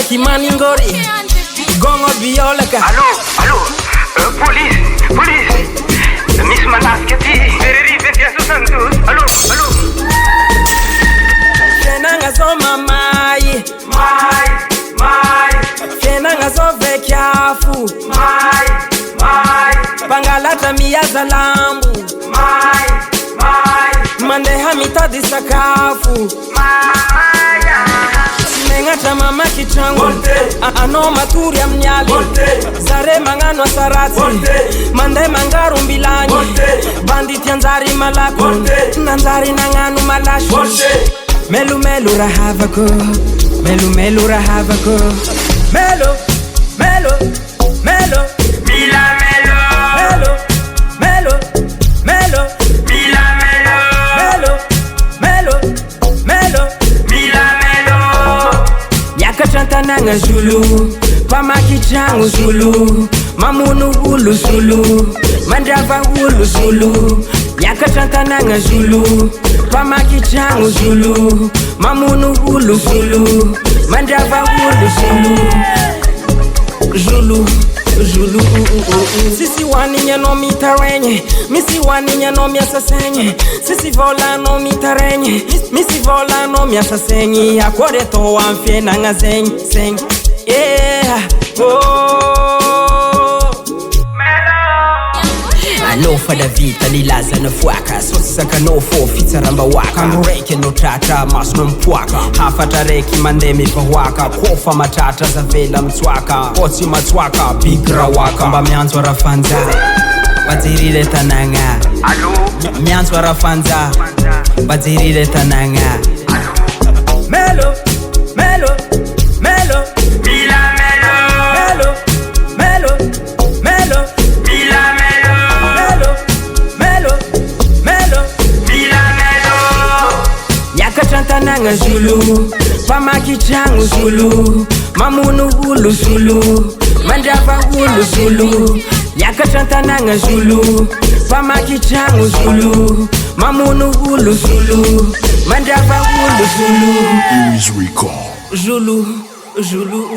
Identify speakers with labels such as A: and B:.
A: Frankie Maningori Gongo Biolaka.
B: Allô, police Miss Malagasy, Ferreri 2162. Allô
A: Kenanga so mamai Kenanga so vekiafu Bangalata miyaza lambu Mandeha mitadi sakafu Simengata mama kichangu Ano maturi ya mnyali Zare mangano sarati Mande mangaru mbilani Banditi yanzari malaku Nanzari nanganu malashu Melu melu rahavako Melu rahavako Melo
B: Mila melo
A: Melo
B: Mila
A: Melo
B: Mila melo
A: Yakachanta nanga Zulu Pamaki changu Zulu Mamunu ulu Zulu Mandrava ulu Zulu Yakachanta nanga Zulu Pamaki changu Zulu Mamunu ulu Zulu Mandrava ulu Zulu Sisi wani nyano mitarenye Misi wani nyano miasasenye Sisi vola no mitarenye Misi vola no miasasenye Akore to wamfye nanga zenye Yeah No for the vita lilaza na fuaka Sosi saka no fo fita ramba waka Mureke no tata mas no mpwaka Hafata reki mandemi pahwaka Kofa matata za vela mtwaka Oti matwaka bigra waka Mba mianzo rafanza Bazirile tananga Mianzo rafanza Bazirile tananga Melo
B: Mila
A: Yakachanta nanga Zulu Pamaki changu Zulu Mamunu ulu Zulu Mandrava ulu Zulu Yakachanta nanga Zulu Pamaki changu Zulu Mamunu ulu Zulu Mandrava ulu Zulu
C: Zulu.
A: Zulu